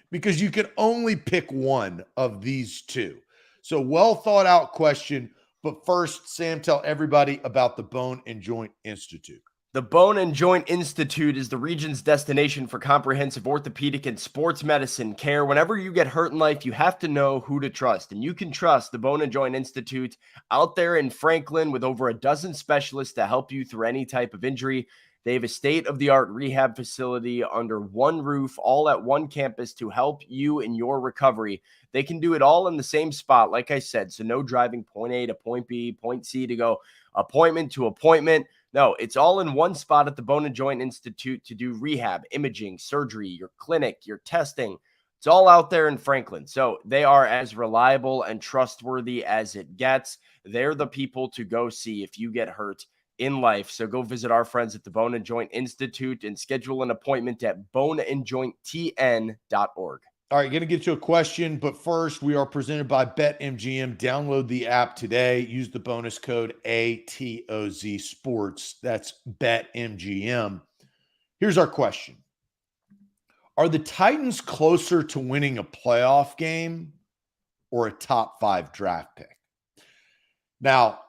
because you can only pick one of these two. So well thought out question. But first, Sam, tell everybody about the Bone and Joint Institute. The Bone and Joint Institute is the region's destination for comprehensive orthopedic and sports medicine care. Whenever you get hurt in life, you have to know who to trust. And you can trust the Bone and Joint Institute out there in Franklin with over a dozen specialists to help you through any type of injury. They have a state-of-the-art rehab facility under one roof, all at one campus to help you in your recovery. They can do it all in the same spot, like I said. So no driving point A to point B, point C to go appointment to appointment. No, it's all in one spot at the Bone and Joint Institute to do rehab, imaging, surgery, your clinic, your testing. It's all out there in Franklin. So they are as reliable and trustworthy as it gets. They're the people to go see if you get hurt in life. So go visit our friends at the Bone and Joint Institute and schedule an appointment at boneandjointtn.org. All right, going to get to a question, but first we are presented by BetMGM. Download the app today. Use the bonus code ATOZ Sports. That's BetMGM. Here's our question. Are the Titans closer to winning a playoff game or a top 5 draft pick? Now,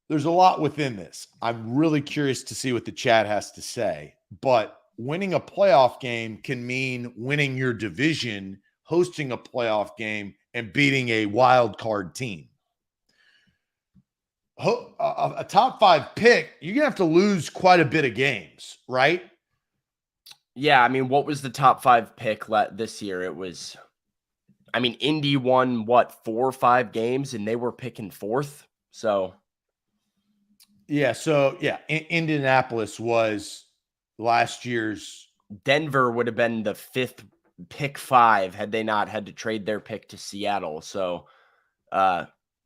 there's a lot within this. I'm really curious to see what the chat has to say, but winning a playoff game can mean winning your division, hosting a playoff game, and beating a wild card team. A top 5 pick, you're going to have to lose quite a bit of games, right? Yeah, I mean, what was the top 5 pick this year? It was, Indy won, 4 or 5 games, and they were picking 4th. So, Indianapolis was last year's. Denver would have been the 5th pick 5 had they not had to trade their pick to Seattle. So,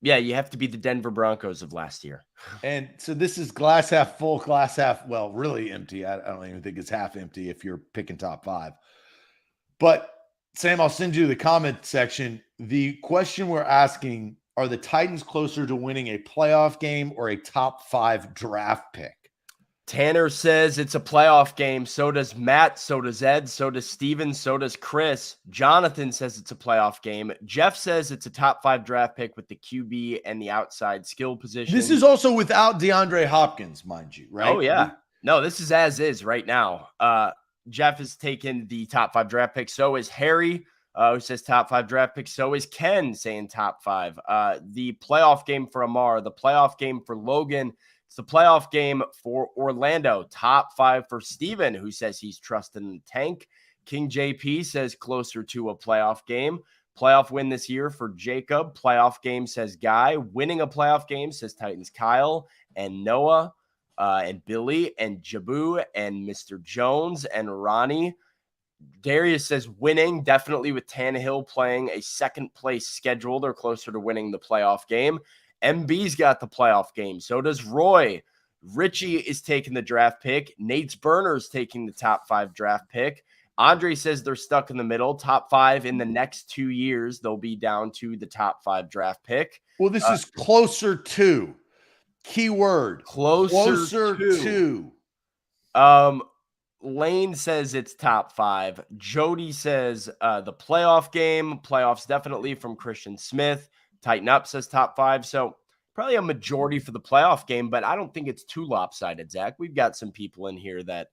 you have to be the Denver Broncos of last year. And so this is glass half full, glass half, really empty. I don't even think it's half empty if you're picking top 5. But Sam, I'll send you the comment section. The question we're asking, are the Titans closer to winning a playoff game or a top 5 draft pick? Tanner says it's a playoff game. So does Matt. So does Ed. So does Steven. So does Chris. Jonathan says it's a playoff game. Jeff says it's a top 5 draft pick with the QB and the outside skill position. This is also without DeAndre Hopkins, mind you, right? Oh, yeah. No, this is as is right now. Jeff has taken the top 5 draft pick. So is Harry, who says top 5 draft pick. So is Ken saying top 5. The playoff game for Amar, the playoff game for Logan. It's the playoff game for Orlando. Top 5 for Steven, who says he's trusting the tank. King JP says closer to a playoff game. Playoff win this year for Jacob. Playoff game, says Guy. Winning a playoff game, says Titans Kyle and Noah and Billy and Jabu and Mr. Jones and Ronnie. Darius says winning, definitely with Tannehill playing a second place schedule. They're closer to winning the playoff game. MB's got the playoff game. So does Roy. Richie is taking the draft pick. Nate's Burner's taking the top 5 draft pick. Andre says they're stuck in the middle. Top 5 in the next 2 years. They'll be down to the top 5 draft pick. Well, this is closer to. Keyword. Closer to. Lane says it's top 5. Jody says the playoff game. Playoffs definitely from Christian Smith. Tighten Up says top 5. So probably a majority for the playoff game, but I don't think it's too lopsided, Zach. We've got some people in here that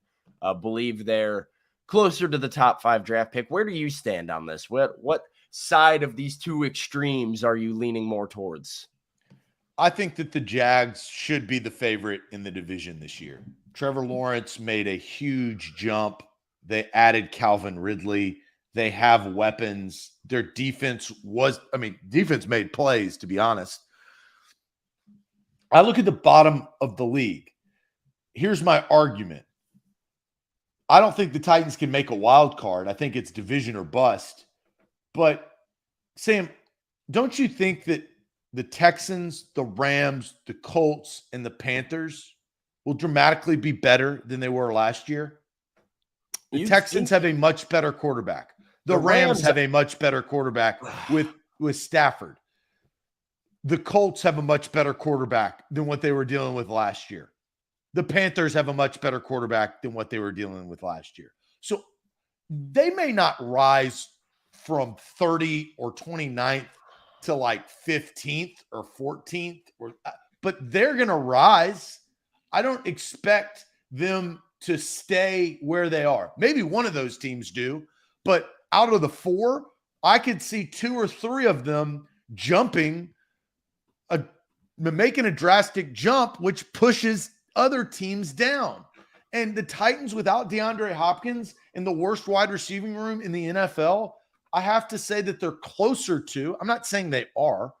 believe they're closer to the top 5 draft pick. Where do you stand on this? What side of these two extremes are you leaning more towards? I think that the Jags should be the favorite in the division this year. Trevor Lawrence made a huge jump. They added Calvin Ridley. They have weapons. Their defense defense made plays, to be honest. I look at the bottom of the league. Here's my argument. I don't think the Titans can make a wild card. I think it's division or bust. But, Sam, don't you think that the Texans, the Rams, the Colts, and the Panthers will dramatically be better than they were last year? The Texans have a much better quarterback. The Rams have a much better quarterback with Stafford. The Colts have a much better quarterback than what they were dealing with last year. The Panthers have a much better quarterback than what they were dealing with last year. So they may not rise from 30 or 29th to like 15th or 14th, but they're going to rise. I don't expect them to stay where they are. Maybe one of those teams do, but out of the 4, I could see 2 or 3 of them making a drastic jump, which pushes other teams down. And the Titans without DeAndre Hopkins in the worst wide receiving room in the NFL, I have to say that they're closer to, I'm not saying they are,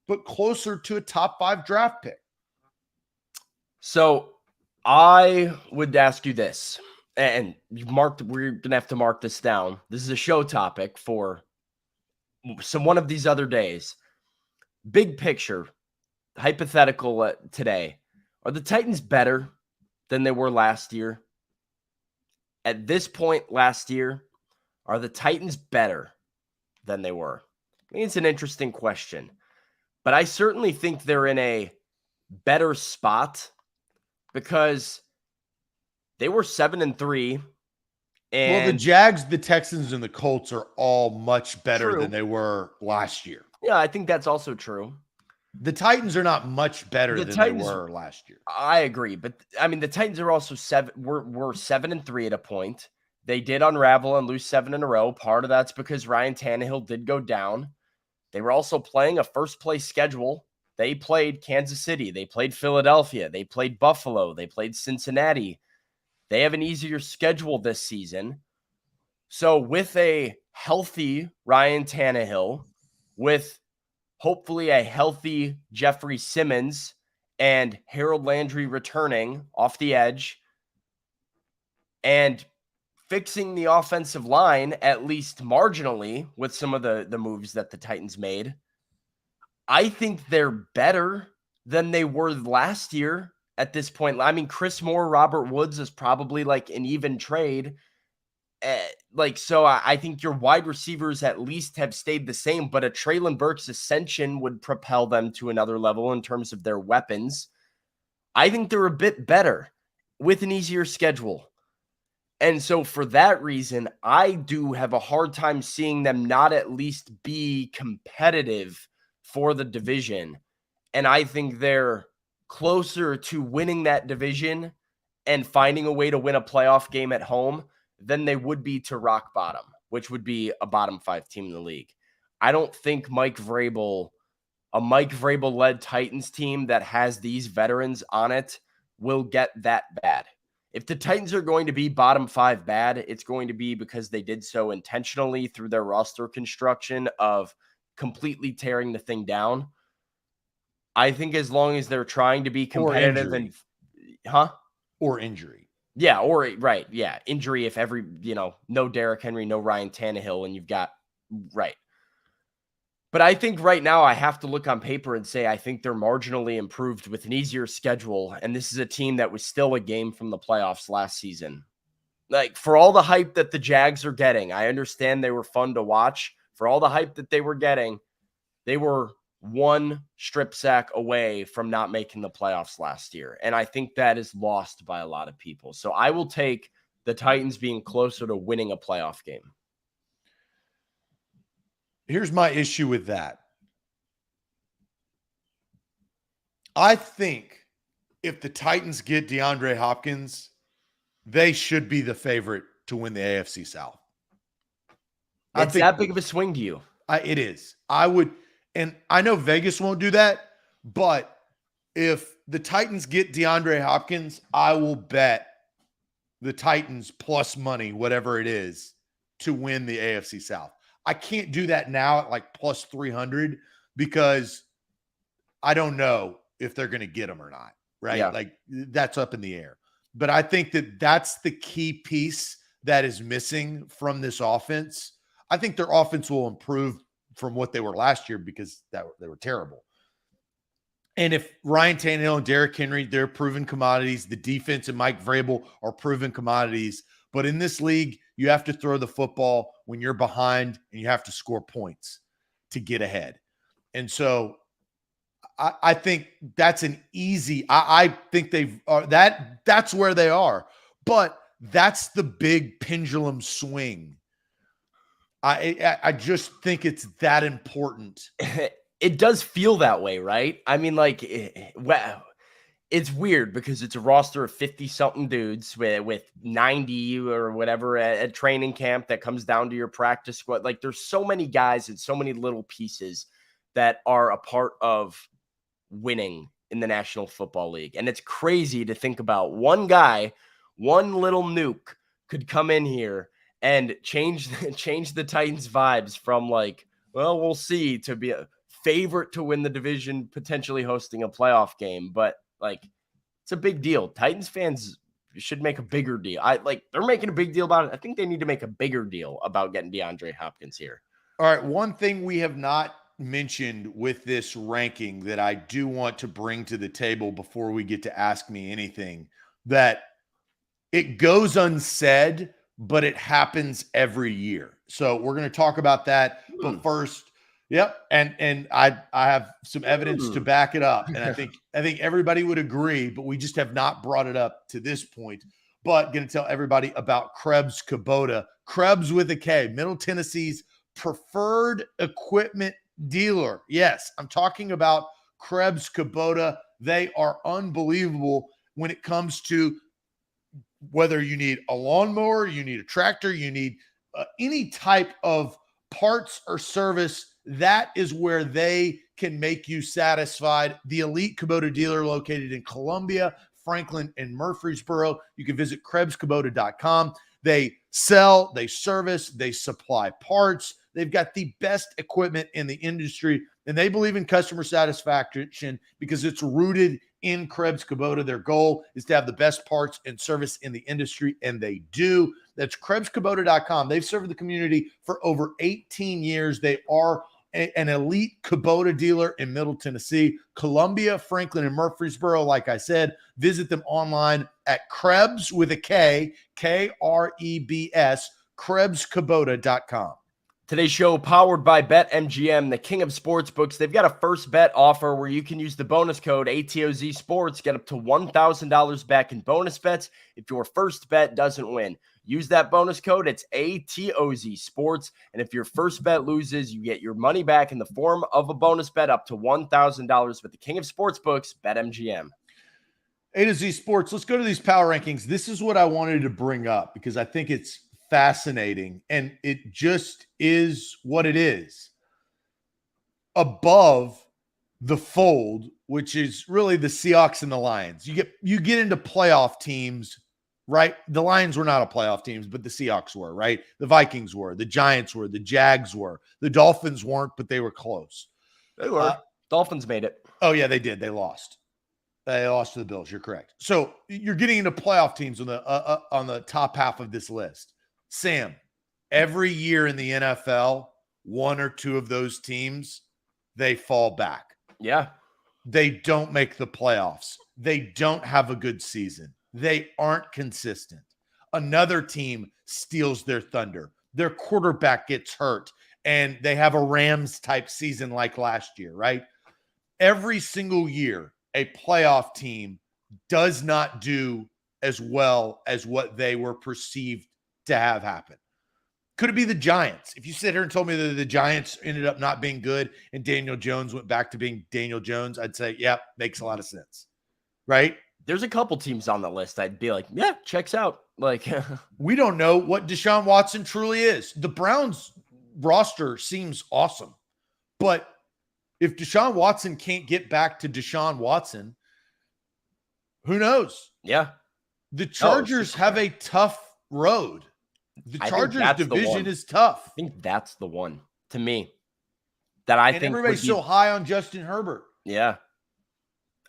but closer to a top 5 draft pick. So I would ask you this, and we're going to have to mark this down. This is a show topic for one of these other days. Big picture, hypothetical today. Are the Titans better than they were last year? At this point last year, are the Titans better than they were? I think it's an interesting question, but I certainly think they're in a better spot because they were 7-3. And the Jags, the Texans, and the Colts are all much better than they were last year. Yeah, I think that's also true. The Titans are not much better than they were last year. I agree, but I mean the Titans are also 7-3 at a point. They did unravel and lose 7 in a row. Part of that's because Ryan Tannehill did go down. They were also playing a first-place schedule. They played Kansas City. They played Philadelphia. They played Buffalo. They played Cincinnati. They have an easier schedule this season. So with a healthy Ryan Tannehill, with hopefully a healthy Jeffrey Simmons and Harold Landry returning off the edge, and fixing the offensive line, at least marginally, with some of the moves that the Titans made, I think they're better than they were last year at this point. I mean, Chris Moore, Robert Woods is probably like an even trade. So I think your wide receivers at least have stayed the same, but a Treylon Burks ascension would propel them to another level in terms of their weapons. I think they're a bit better with an easier schedule. And so for that reason, I do have a hard time seeing them not at least be competitive for the division. And I think they're closer to winning that division and finding a way to win a playoff game at home than they would be to rock bottom, which would be a bottom 5 team in the league. I don't think a Mike Vrabel-led Titans team that has these veterans on it will get that bad. If the Titans are going to be bottom 5 bad, it's going to be because they did so intentionally through their roster construction of completely tearing the thing down. I think as long as they're trying to be competitive or injury. Yeah, or right. Yeah. Injury if no Derrick Henry, no Ryan Tannehill, and you've got right. But I think right now I have to look on paper and say I think they're marginally improved with an easier schedule. And this is a team that was still a game from the playoffs last season. Like, for all the hype that the Jags are getting, I understand they were fun to watch. For all the hype that they were getting, they were one strip sack away from not making the playoffs last year. And I think that is lost by a lot of people. So I will take the Titans being closer to winning a playoff game. Here's my issue with that. I think if the Titans get DeAndre Hopkins, they should be the favorite to win the AFC South. It's that big of a swing to you. It is. I would, and I know Vegas won't do that, but if the Titans get DeAndre Hopkins, I will bet the Titans plus money, whatever it is, to win the AFC South. I can't do that now at like plus 300 because I don't know if they're going to get him or not, right? Yeah. Like, that's up in the air. But I think that that's the key piece that is missing from this offense. I think their offense will improve from what they were last year because they were terrible. And if Ryan Tannehill and Derrick Henry, they're proven commodities. The defense and Mike Vrabel are proven commodities. But in this league, you have to throw the football when you're behind and you have to score points to get ahead. And so I think that's an easy, I think that's where they are. But that's the big pendulum swing. I just think it's that important. It does feel that way, right? I mean, like, wow. It's weird because it's a roster of 50-something dudes with 90 or whatever at training camp that comes down to your practice squad. Like, there's so many guys and so many little pieces that are a part of winning in the National Football League. And it's crazy to think about one guy, one little nuke could come in here and change the Titans vibes from like, well, we'll see, to be a favorite to win the division, potentially hosting a playoff game. But like, it's a big deal. Titans fans should make a bigger deal. They're making a big deal about it. I think they need to make a bigger deal about getting DeAndre Hopkins here. All right. One thing we have not mentioned with this ranking that I do want to bring to the table before we get to Ask Me Anything, that it goes unsaid, but it happens every year. So we're going to talk about that. But first, yep. And I have some evidence to back it up. And I think everybody would agree, but we just have not brought it up to this point. But going to tell everybody about Krebs Kubota. Krebs with a K, Middle Tennessee's preferred equipment dealer. Yes, I'm talking about Krebs Kubota. They are unbelievable when it comes to whether you need a lawnmower, you need a tractor, you need any type of parts or service. That is where they can make you satisfied. The Elite Kubota dealer located in Columbia, Franklin, and Murfreesboro. You can visit KrebsKubota.com. They sell, they service, they supply parts. They've got the best equipment in the industry, and they believe in customer satisfaction because it's rooted in Krebs Kubota. Their goal is to have the best parts and service in the industry, and they do. That's KrebsKubota.com. They've served the community for over 18 years. They are an elite Kubota dealer in Middle Tennessee, Columbia, Franklin, and Murfreesboro. Like I said, visit them online at Krebs with a K, Krebs, KrebsKubota.com. Today's show powered by BetMGM, the king of sportsbooks. They've got a first bet offer where you can use the bonus code ATOZ Sports, get up to $1,000 back in bonus bets if your first bet doesn't win. Use that bonus code. It's ATOZ Sports. And if your first bet loses, you get your money back in the form of a bonus bet up to $1,000 with the king of sportsbooks, BetMGM. A to Z Sports. Let's go to these power rankings. This is what I wanted to bring up because I think it's fascinating, and it just is what it is. Above the fold, which is really the Seahawks and the Lions. You get into playoff teams right? The Lions were not a playoff team, but the Seahawks were, right? The Vikings were, the Giants were, the Jags were, the Dolphins weren't, but they were close. They were. Dolphins made it. Oh yeah, they did. They lost. They lost to the Bills. You're correct. So you're getting into playoff teams on the top half of this list. Sam, every year in the NFL, one or two of those teams, they fall back. Yeah. They don't make the playoffs. They don't have a good season. They aren't consistent. Another team steals their thunder. Their quarterback gets hurt, and they have a Rams type season like last year, right? Every single year, a playoff team does not do as well as what they were perceived to have happen. Could it be the Giants? If you sit here and told me that the Giants ended up not being good and Daniel Jones went back to being Daniel Jones, I'd say, yeah, makes a lot of sense, right? There's a couple teams on the list I'd be like, yeah, checks out. Like, we don't know what Deshaun Watson truly is. The Browns roster seems awesome, but if Deshaun Watson can't get back to Deshaun Watson, who knows? Yeah. The Chargers have a tough road. The Chargers division is tough. I think that's the one to me that I think everybody's so high on Justin Herbert. Yeah.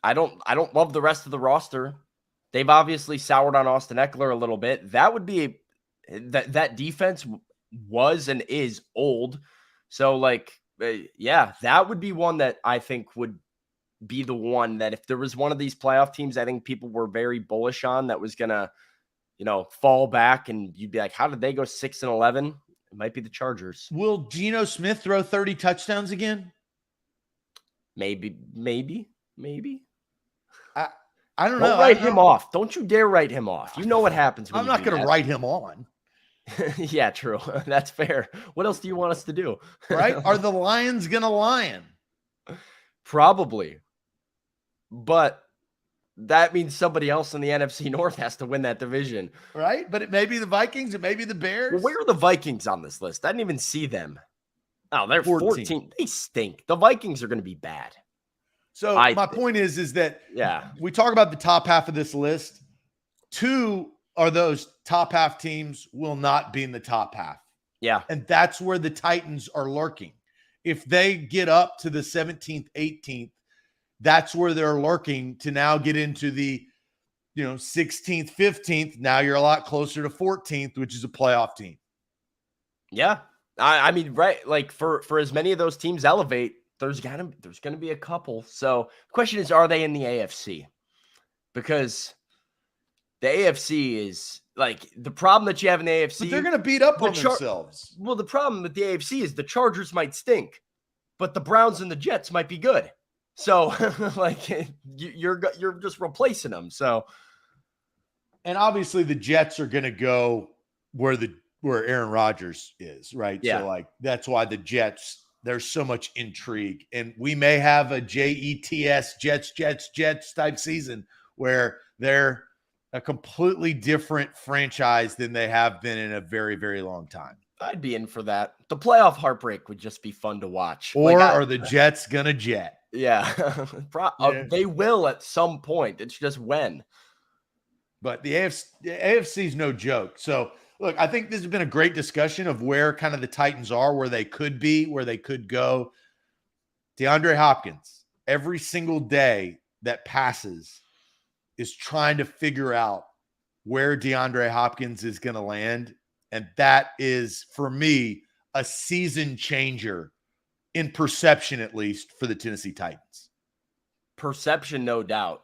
I don't love the rest of the roster. They've obviously soured on Austin Eckler a little bit. That would be that defense was and is old. So yeah, that would be one that I think would be the one that if there was one of these playoff teams, I think people were very bullish on that was going to, fall back and you'd be like, how did they go 6-11? It might be the Chargers. Will Geno Smith throw 30 touchdowns again? Maybe. I don't know. Don't write him off. Don't you dare write him off. You know what happens when I'm not going to write him on. Yeah, true. That's fair. What else do you want us to do? Right? Are the Lions going to lion? Probably. But that means somebody else in the NFC North has to win that division. Right? But it may be the Vikings. It may be the Bears. Well, where are the Vikings on this list? I didn't even see them. Oh, they're 14. They stink. The Vikings are going to be bad. So my point is that we talk about the top half of this list. Two are those top half teams will not be in the top half. Yeah. And that's where the Titans are lurking. If they get up to the 17th, 18th, that's where they're lurking to now get into the 16th, 15th. Now you're a lot closer to 14th, which is a playoff team. Yeah. I mean, right. Like for as many of those teams elevate, there's going to be a couple. So the question is, are they in the AFC? Because the AFC is like the problem that you have in the AFC. But they're going to beat up on themselves. Well, the problem with the AFC is the Chargers might stink, but the Browns and the Jets might be good. So you're just replacing them. So, and obviously the Jets are going to go where Aaron Rodgers is, right? Yeah. So that's why the Jets. There's so much intrigue, and we may have a Jets type season where they're a completely different franchise than they have been in a very, very long time. I'd be in for that. The playoff heartbreak would just be fun to watch. Or are the Jets going to jet? Yeah. They will at some point. It's just when. But the AFC is no joke. So, look, I think this has been a great discussion of where kind of the Titans are, where they could be, where they could go. DeAndre Hopkins, every single day that passes is trying to figure out where DeAndre Hopkins is going to land. And that is, for me, a season changer in perception, at least for the Tennessee Titans. Perception, no doubt,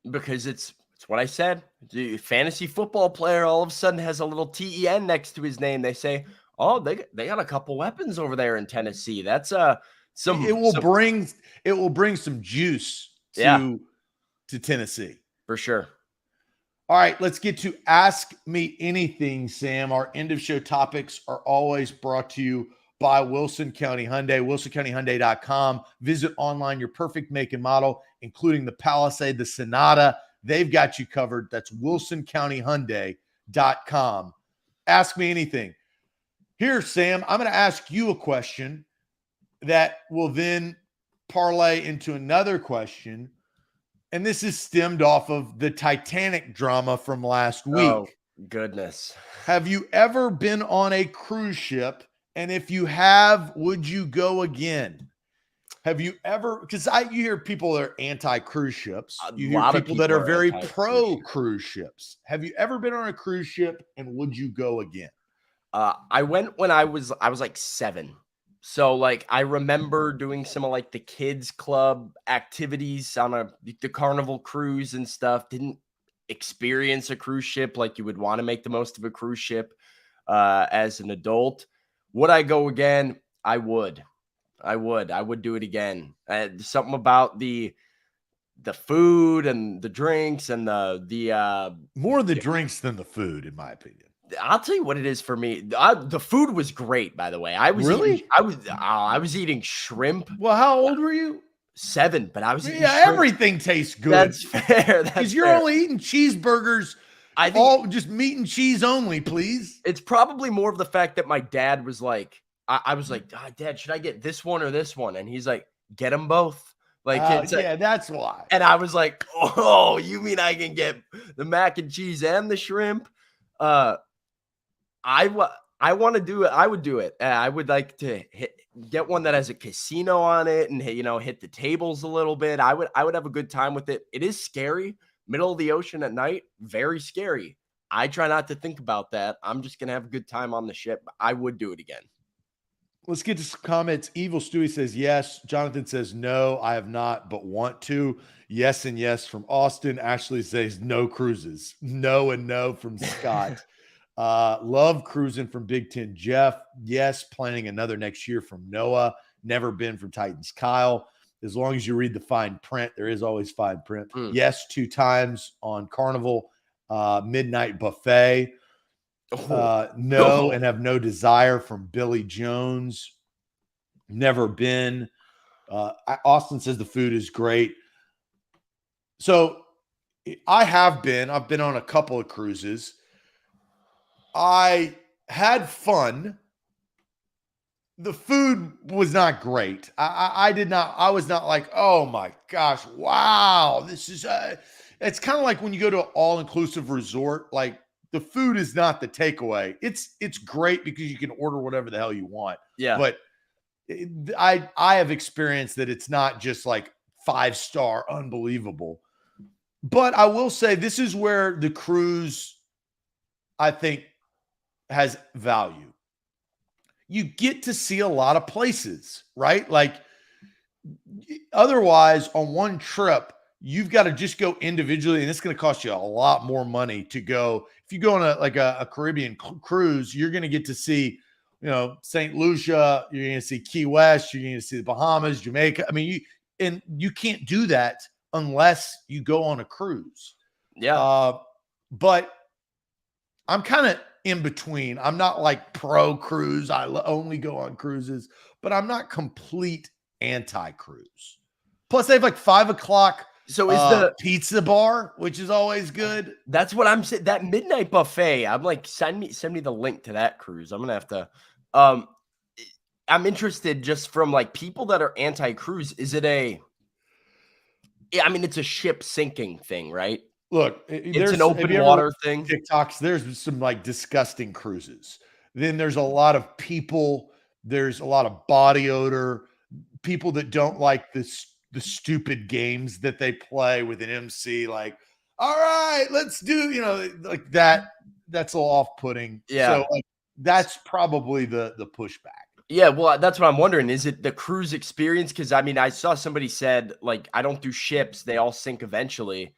because it's what I said. The fantasy football player all of a sudden has a little TEN next to his name. They say, "Oh, they got a couple weapons over there in Tennessee." That's some. It will bring some juice to Tennessee for sure. All right, let's get to Ask Me Anything, Sam. Our end of show topics are always brought to you by Wilson County Hyundai, wilsoncountyhyundai.com. Visit online your perfect make and model, including the Palisade, the Sonata. They've got you covered. That's wilsoncountyhyundai.com. Ask me anything. Here, Sam, I'm going to ask you a question that will then parlay into another question. and this is stemmed off of the Titanic drama from last Oh, week. goodness. Have you ever been on a cruise ship? And if you have, would you go again? Have you ever, because you hear people that are anti-cruise ships. A You hear lot of people that are very anti-cruise pro-cruise ships. Have you ever been on a cruise ship and would you go again? I went when I was like 7. So like I remember doing some of like the kids club activities on the Carnival cruise and stuff. Didn't experience a cruise ship like you would want to make the most of a cruise ship as an adult. Would I go again? I would. I would do it again. Something about the food and the drinks and the More the drinks than the food, in my opinion. I'll tell you what it is for me. The food was great, by the way. I was eating shrimp. Well, how old were you? 7, but I was eating Yeah, shrimp. everything tastes good. That's fair. Because you're only eating cheeseburgers, I think all just meat and cheese only, please. it's probably more of the fact that my dad was like, I was like, Dad, should I get this one or this one? And he's like, get them both. Like, Yeah, that's why. And I was like, oh, you mean I can get the mac and cheese and the shrimp? I want to do it. I would do it. I would like to get one that has a casino on it and hit the tables a little bit. I would have a good time with it. It is scary, middle of the ocean at night, very scary. I try not to think about that. I'm just gonna have a good time on the ship. I would do it again. Let's get to some comments. Evil Stewie says yes. Jonathan says no, I have not, but want to. Yes and yes from Austin. Ashley says no cruises. No and no from Scott. Love cruising from Big Ten Jeff. Yes, planning another next year from Noah. Never been from Titans Kyle. As long as you read the fine print, there is always fine print. Yes, 2 times on Carnival midnight buffet. No, and have no desire from Billy Jones. Never been. Austin says the food is great. So I've been on a couple of cruises. I had fun. The food was not great. I was not like, oh my gosh, wow. This is, it's kind of like when you go to an all-inclusive resort, like the food is not the takeaway. It's great because you can order whatever the hell you want. Yeah. But I have experienced that it's not just like 5-star unbelievable. But I will say this is where the cruise, I think, has value. You get to see a lot of places, right? Like otherwise on one trip, you've got to just go individually and it's going to cost you a lot more money to go. If you go on a Caribbean cruise, you're going to get to see, St. Lucia, you're going to see Key West, you're going to see the Bahamas, Jamaica. I mean, you can't do that unless you go on a cruise. Yeah. But I'm kind of in between. I'm not like pro cruise. I only go on cruises, but I'm not complete anti-cruise. Plus, they have like 5 o'clock. So is the pizza bar, which is always good. That's what I'm saying. That midnight buffet. I'm like, send me the link to that cruise. I'm gonna have to. I'm interested just from like people that are anti-cruise. Is it it's a ship sinking thing, right? Look, it's an open water thing. TikToks, there's some like disgusting cruises. Then there's a lot of people. There's a lot of body odor. People that don't like the stupid games that they play with an MC. Like, all right, let's do like that. That's a little off-putting. Yeah. So like, that's probably the pushback. Yeah, well, that's what I'm wondering. Is it the cruise experience? Because I saw somebody said like, I don't do ships; they all sink eventually.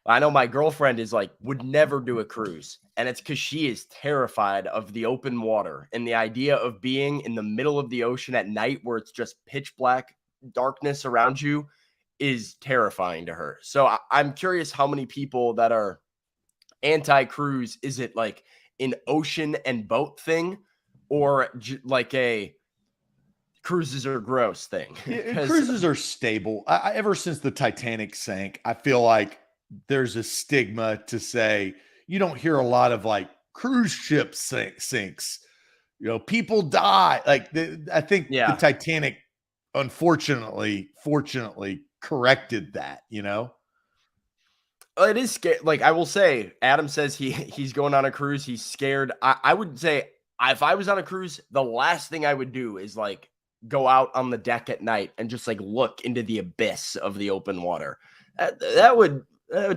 I know my girlfriend is like, would never do a cruise. And it's because she is terrified of the open water and the idea of being in the middle of the ocean at night where it's just pitch black darkness around you is terrifying to her. So I'm curious how many people that are anti-cruise, is it like an ocean and boat thing or like a cruises are gross thing? Cruises are stable. Ever since the Titanic sank, I feel like there's a stigma to say you don't hear a lot of like cruise ship sinks. People die. Like I think the Titanic, fortunately corrected that. It is scary. Like, I will say, Adam says he's going on a cruise. He's scared. I would say if I was on a cruise, the last thing I would do is like go out on the deck at night and just like look into the abyss of the open water. That would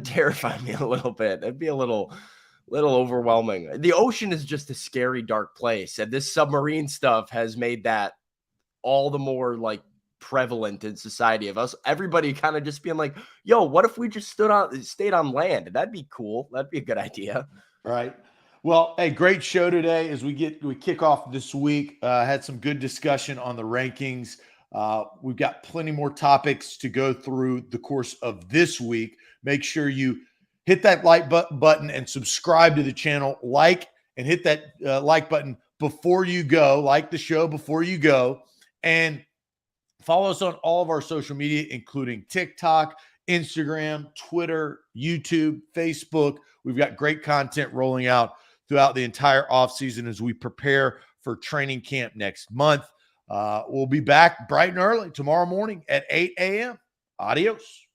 terrify me a little bit. It'd be a little overwhelming. The ocean is just a scary, dark place, and this submarine stuff has made that all the more like prevalent in society of us. Everybody kind of just being like, "Yo, what if we just stayed on land? That'd be cool. That'd be a good idea." Right. Well, hey, great show today as we kick off this week. Had some good discussion on the rankings. We've got plenty more topics to go through the course of this week. Make sure you hit that like button and subscribe to the channel. Like and hit that like button before you go. Like the show before you go. And follow us on all of our social media, including TikTok, Instagram, Twitter, YouTube, Facebook. We've got great content rolling out throughout the entire offseason as we prepare for training camp next month. We'll be back bright and early tomorrow morning at 8 a.m. Adios.